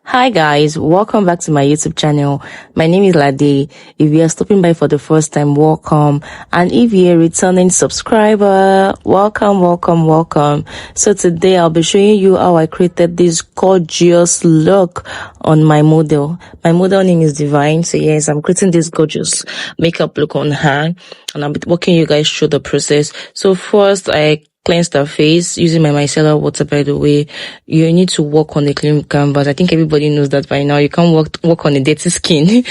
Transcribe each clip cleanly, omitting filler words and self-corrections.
Hi guys, welcome back to my YouTube channel. My name is Lade. If you are stopping by for the first time, welcome. And if you're a returning subscriber, welcome. So today I'll be showing you how I created this gorgeous look on my model. My model name is Divine. So yes, I'm creating this gorgeous makeup look on her. And I'll be walking you guys through the process. So first, I cleansed her face using my micellar water. By the way, you need to work on a clean canvas. I think everybody knows that by now. You can't work on a dirty skin.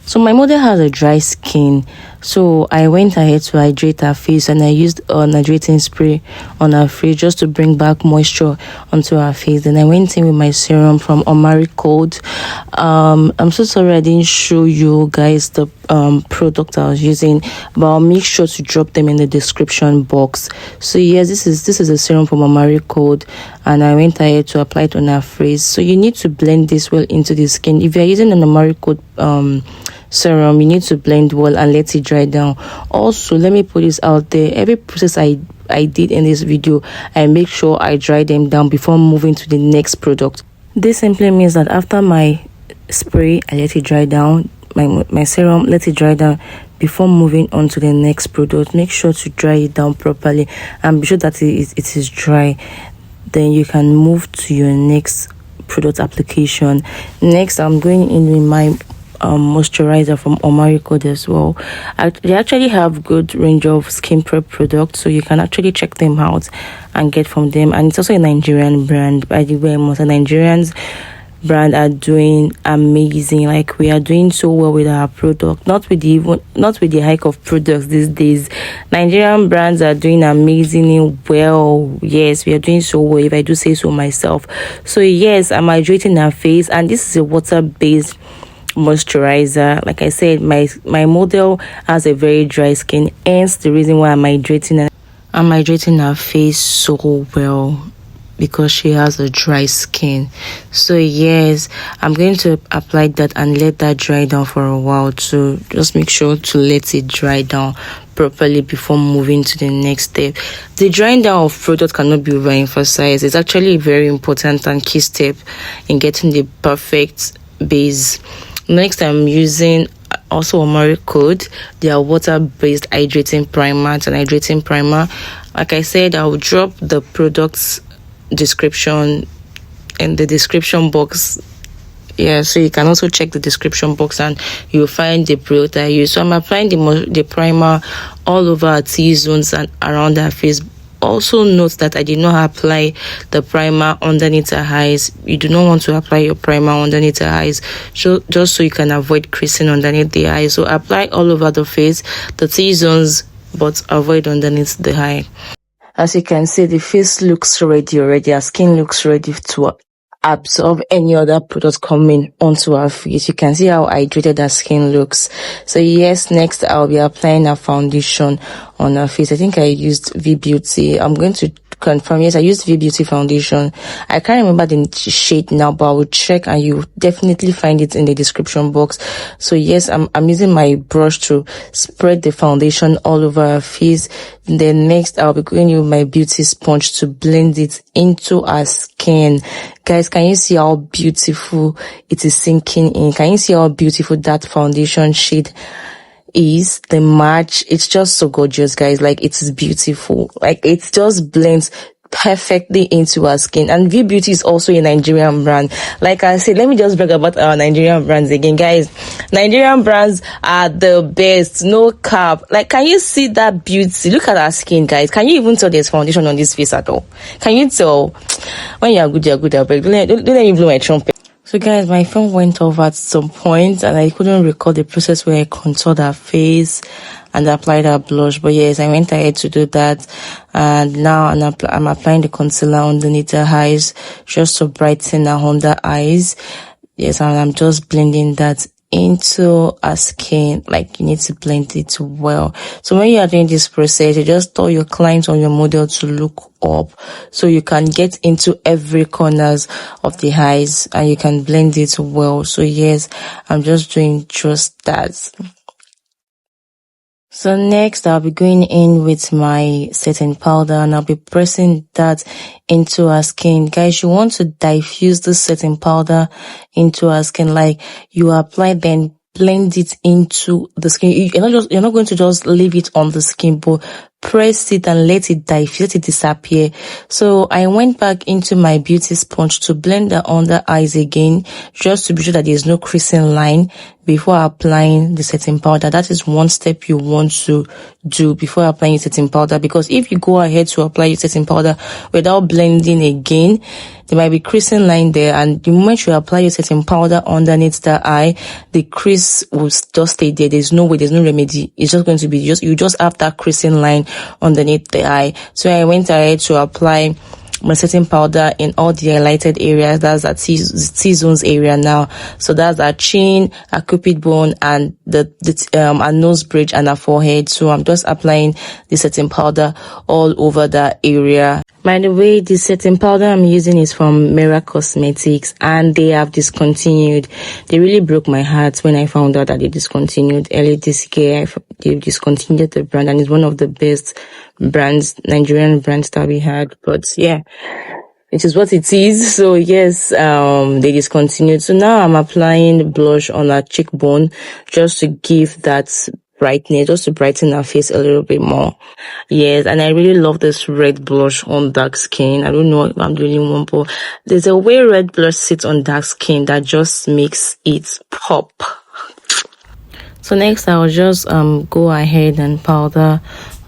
So my model has a dry skin, so I went ahead to hydrate her face, and I used an hydrating spray on her face just to bring back moisture onto her face. Then I went in with my serum from Omaricode. I'm so sorry I didn't show you guys the product I was using, but I'll make sure to drop them in the description box. So yes, this is a serum from Omaricode, and I went ahead to apply it on her face. So you need to blend this well into the skin. If you're using an Omaricode serum, you need to blend well and let it dry down. Also, let me put this out there, every process I did in this video, I make sure I dry them down before moving to the next product. This simply means that after my spray, I let it dry down, my serum, let it dry down before moving on to the next product. Make sure to dry it down properly and be sure that it is dry. Then you can move to your next product application. Next, I'm going in with my moisturizer from Omaricode as well. They actually have good range of skin prep products, so you can actually check them out and get from them. And it's also a Nigerian brand. By the way, most Nigerians brand are doing amazing. Like, we are doing so well with our product, not with the hike of products these days. Nigerian brands are doing amazingly well. Yes, we are doing so well, if I do say so myself. So yes, I'm hydrating her face, and this is a water-based moisturizer. Like I said, my model has a very dry skin, hence the reason why I'm hydrating her face so well, because she has a dry skin. So yes, I'm going to apply that and let that dry down for a while. So just make sure to let it dry down properly before moving to the next step. The drying down of product cannot be overemphasized. It's actually a very important and key step in getting the perfect base. Next, I'm using also Omaricode, their water-based hydrating primer. It's an hydrating primer. Like I said, I'll drop the product's description in the description box. Yeah, so you can also check the description box and you'll find the product I use. So I'm applying the primer all over her T-zones and around her face. Also note that I did not apply the primer underneath her eyes. You do not want to apply your primer underneath her eyes, just so you can avoid creasing underneath the eye. So apply all over the face, the T-zones, but avoid underneath the eye. As you can see, the face looks ready already. Our skin looks ready to absorb any other product coming onto our face. You can see how hydrated our skin looks. So yes, next I'll be applying a foundation on her face. I think I used V Beauty. I'm going to confirm. Yes, I used V Beauty foundation. I can't remember the shade now, but I will check and you definitely find it in the description box. So yes, I'm using my brush to spread the foundation all over her face. Then next, I'll be going with my beauty sponge to blend it into her skin. Guys, can you see how beautiful it is sinking in? Can you see how beautiful that foundation shade is? The match, it's just so gorgeous, guys. Like, it is beautiful. Like, it just blends perfectly into our skin. And V Beauty is also a Nigerian brand. Like I said, let me just brag about our Nigerian brands again, guys. Nigerian brands are the best, no cap. Like, can you see that beauty? Look at our skin, guys. Can you even tell there's foundation on this face at all? Can you tell? When you're good, don't let me blow my trumpet. So guys, my phone went off at some point and I couldn't record the process where I contoured her face and applied her blush. But yes, I went ahead to do that. And now I'm applying the concealer underneath her eyes just to brighten her under eyes. Yes, and I'm just blending that into her skin. Like, you need to blend it well. So when you are doing this process, you just tell your client or your model to look up so you can get into every corners of the eyes and you can blend it well. So yes, I'm just doing just that. So next I'll be going in with my setting powder and I'll be pressing that into our skin. Guys, you want to diffuse the setting powder into our skin, like you apply, then blend it into the skin. You're not going to just leave it on the skin, but press it and let it diffuse, let it disappear. So I went back into my beauty sponge to blend the under eyes again, just to be sure that there's no creasing line before applying the setting powder. That is one step you want to do before applying your setting powder, because if you go ahead to apply your setting powder without blending again, there might be creasing line there, and the moment you apply your setting powder underneath the eye, the crease will just stay there. There's no way, there's no remedy. It's just going to be you just have that creasing line underneath the eye. So I went ahead to apply my setting powder in all the highlighted areas. That's that T-zones area now. So that's our chin, our cupid bone, and our nose bridge and our forehead. So I'm just applying the setting powder all over that area. By the way, the setting powder I'm using is from Merak Cosmetics, and they have discontinued. They really broke my heart when I found out that they discontinued early this year. They discontinued the brand, and it's one of the best brands, Nigerian brands that we had. But yeah, it is what it is. So yes, they discontinued. So now I'm applying blush on our cheekbone just to give that brightness, just to brighten our face a little bit more. Yes, and I really love this red blush on dark skin. I don't know if I'm doing one, but there's a way red blush sits on dark skin that just makes it pop. So next I'll just go ahead and powder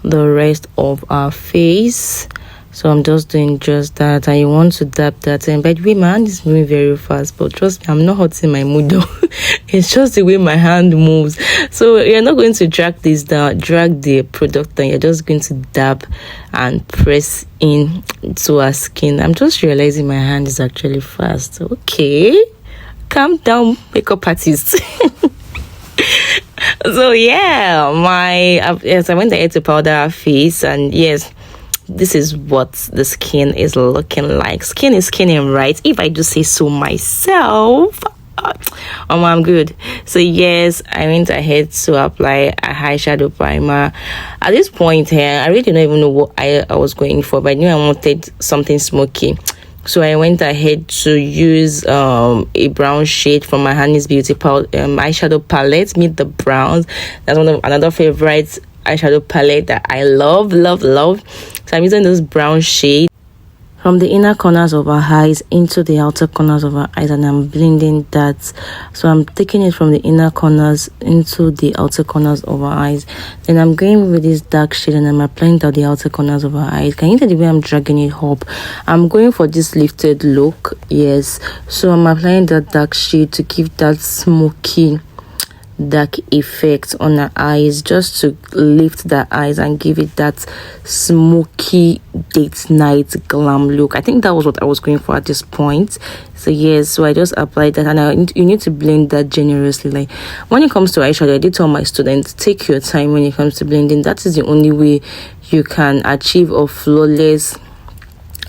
the rest of our face. So I'm just doing just that, and you want to dab that in. By the way, my hand is moving very fast, but trust me, I'm not hurting my mood though. It's just the way my hand moves. So you're not going to drag this down, drag the product down. You're just going to dab and press in to our skin. I'm just realizing my hand is actually fast. Okay, calm down, makeup artist. So yeah, I went ahead to powder our face, and yes, this is what the skin is looking like. Skin is skinning, right? If I do say so myself. I'm good. So yes, I went ahead to apply a eyeshadow primer. At this point here, I really don't even know what I was going for, but I knew I wanted something smoky. So I went ahead to use a brown shade from my Honey's Beauty eyeshadow palette, Meet the Browns. That's another favorite eyeshadow palette that I love. So I'm using this brown shade from the inner corners of our eyes into the outer corners of our eyes, and I'm blending that. So I'm taking it from the inner corners into the outer corners of our eyes. Then I'm going with this dark shade and I'm applying it to the outer corners of our eyes. Can you tell the way I'm dragging it up? I'm going for this lifted look. Yes, so I'm applying that dark shade to give that smoky dark effect on our eyes, just to lift the eyes and give it that smoky date night glam look. I think that was what I was going for at this point. So yes, so I just applied that, and you need to blend that generously. Like when it comes to eyeshadow, I did tell my students, take your time when it comes to blending. That is the only way you can achieve a flawless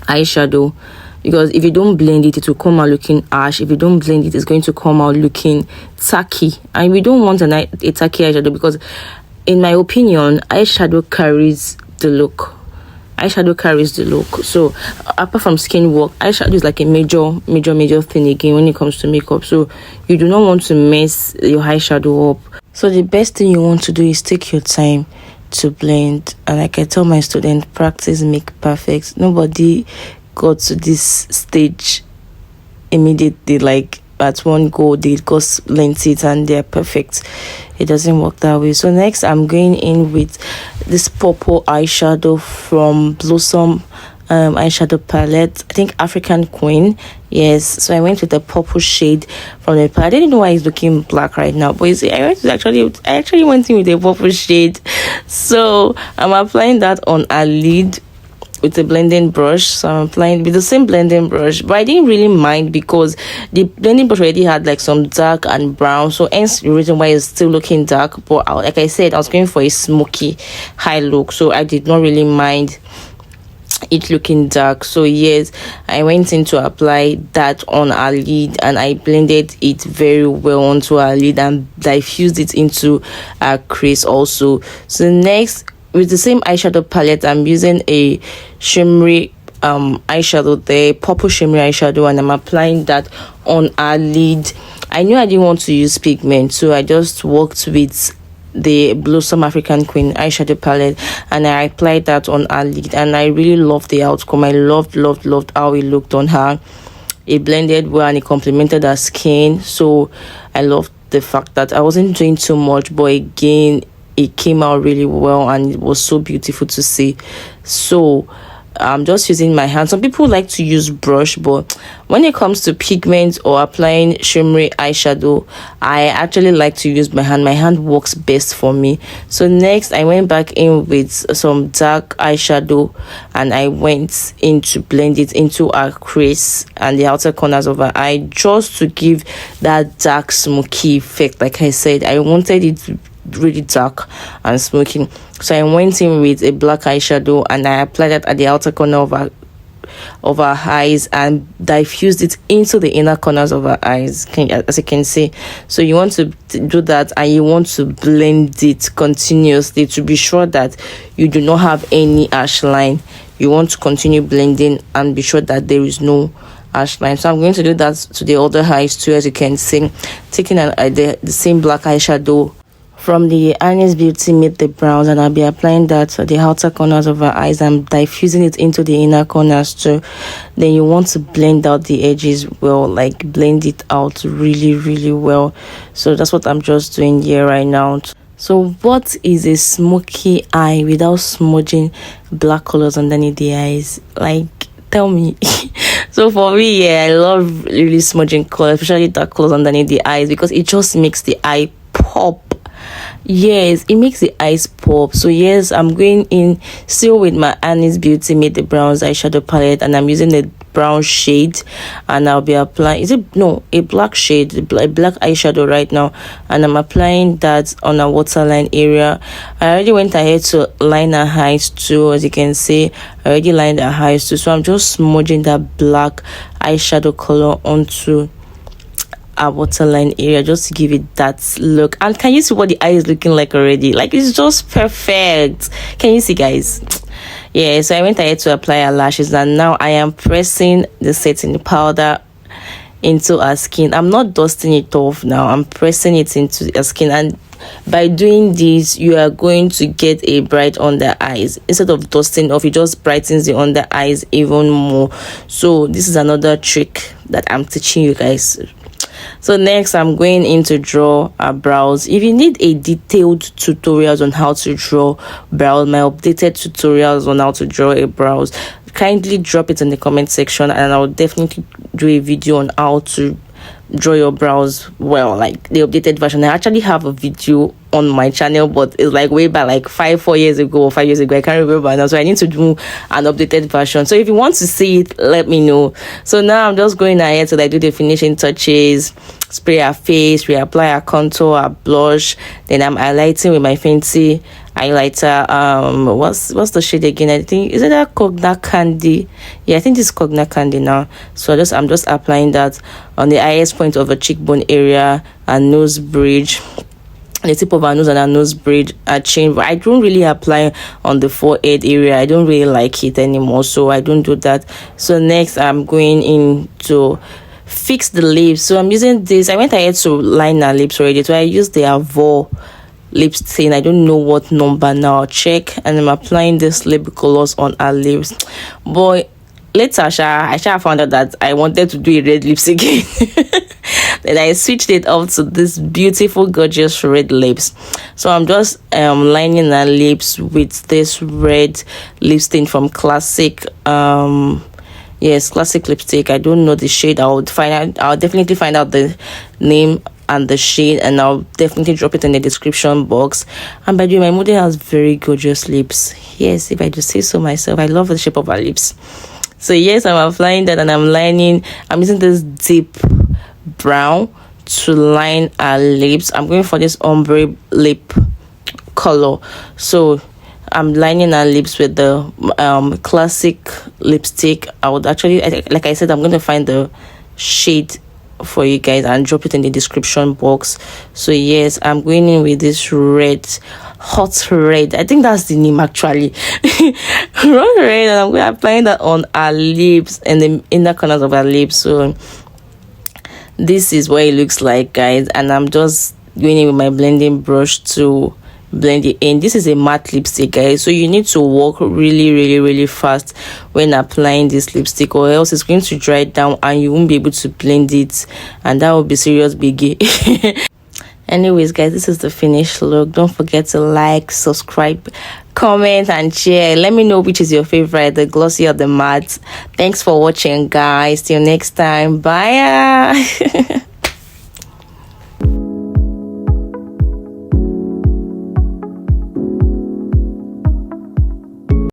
eyeshadow, because if you don't blend it, it will come out looking harsh. If you don't blend it, it's going to come out looking tacky, and we don't want a tacky eyeshadow, because in my opinion, eyeshadow carries the look. So apart from skin work, eyeshadow is like a major thing again when it comes to makeup. So you do not want to mess your eyeshadow up. So the best thing you want to do is take your time to blend, and like I tell my students, practice make perfect. Nobody got to this stage immediately, like at one go they just blend it and they're perfect. It doesn't work that way. So next I'm going in with this purple eyeshadow from Blossom eyeshadow palette, I think African Queen. Yes, so I went with the purple shade from the palette. I didn't know why it's looking black right now, but you see, I actually went in with a purple shade. So I'm applying that on a lid with a blending brush. So I'm applying with the same blending brush, but I didn't really mind because the blending brush already had like some dark and brown, so hence the reason why it's still looking dark. But like I said, I was going for a smoky high look, so I did not really mind it looking dark. So yes, I went in to apply that on our lid, and I blended it very well onto our lid and diffused it into our crease also. So next, with the same eyeshadow palette, I'm using a shimmery eyeshadow there, purple shimmery eyeshadow, and I'm applying that on our lid. I knew I didn't want to use pigment, so I just worked with the Blossom African Queen eyeshadow palette, and I applied that on her lid, and I really loved the outcome. I loved how it looked on her. It blended well and it complemented her skin. So I loved the fact that I wasn't doing too much, but again, it came out really well and it was so beautiful to see. So I'm just using my hand. Some people like to use brush, but when it comes to pigment or applying shimmery eyeshadow, I actually like to use my hand. My hand works best for me. So next, I went back in with some dark eyeshadow, and I went in to blend it into our crease and the outer corners of her eye, just to give that dark smoky effect. Like I said, I wanted it to really dark and smoky, so I went in with a black eyeshadow and I applied that at the outer corner of our eyes and diffused it into the inner corners of our eyes, as you can see. So you want to do that, and you want to blend it continuously to be sure that you do not have any harsh line. You want to continue blending and be sure that there is no harsh line. So I'm going to do that to the other eyes too, as you can see, taking the same black eyeshadow from the Honest Beauty Meet the Brows, and I'll be applying that to the outer corners of our eyes and diffusing it into the inner corners too. Then you want to blend out the edges well, like blend it out really well. So that's what I'm just doing here right now. So what is a smoky eye without smudging black colors underneath the eyes? Like, tell me. So for me, yeah, I love really smudging colors, especially dark colors underneath the eyes, because it just makes the eye pop. Yes, it makes the eyes pop. So yes, I'm going in still with my Honest Beauty Meet the Brows eyeshadow palette, and I'm using a brown shade, and I'll be applying a black shade, a black eyeshadow right now, and I'm applying that on a waterline area. I already went ahead to line her eyes too. As you can see, I already lined her eyes too, so I'm just smudging that black eyeshadow color onto our waterline area just to give it that look. And can you see what the eye is looking like already? Like, it's just perfect. Can you see, guys? Yeah, so I went ahead to apply our lashes, and now I am pressing the setting powder into our skin. I'm not dusting it off now, I'm pressing it into our skin, and by doing this, you are going to get a bright under eyes. Instead of dusting off, it just brightens the under eyes even more. So this is another trick that I'm teaching you guys. So next, I'm going in to draw our brows. If you need a detailed tutorials on how to draw brows, my updated tutorials on how to draw a brows, kindly drop it in the comment section, and I'll definitely do a video on how to draw your brows well, like the updated version. I actually have a video on my channel, but it's like way back, like 4 years ago or 5 years ago. I can't remember now, so I need to do an updated version. So if you want to see it, let me know. So now I'm just going ahead to do the finishing touches, spray our face, reapply our contour, our blush. Then I'm highlighting with my fancy highlighter. What's the shade again? I think, is it that Cognac Candy? Yeah, I think it's Cognac Candy now. So I'm just applying that on the highest point of a cheekbone area and nose bridge, the tip of our nose and our nose bridge, a chin. I don't really apply on the forehead area. I don't really like it anymore, so I don't do that. So next, I'm going in to fix the lips. So I'm using this. I went ahead to line our lips already, so I used the Avour lip stain. I don't know what number now. I'll check, and I'm applying this lip colors on our lips. But later, I found out that I wanted to do a red lips again. Then I switched it up to this beautiful, gorgeous red lips. So I'm just lining our lips with this red lip stain from Classic. Yes, Classic lipstick. I don't know the shade. I'll definitely find out the name and the shade, and I'll definitely drop it in the description box. And by the way, my model has very gorgeous lips. Yes, if I do say so myself, I love the shape of her lips. So yes, I'm applying that, and I'm using this deep brown to line our lips. I'm going for this ombre lip color. So I'm lining our lips with the classic lipstick. I would actually, like I said, I'm going to find the shade for you guys and drop it in the description box. So yes, I'm going in with this red, hot red. I think that's the name actually. Hot red, and I'm going to apply that on our lips and the inner corners of our lips. So this is what it looks like, guys, and I'm just going in with my blending brush to blend it in. This is a matte lipstick, guys, so you need to work really fast when applying this lipstick, or else it's going to dry down and you won't be able to blend it, and that will be serious biggie. Anyways, guys, this is the finished look. Don't forget to like, subscribe, comment and share. Let me know which is your favorite, the glossy or the matte. Thanks for watching, guys. Till next time. Bye.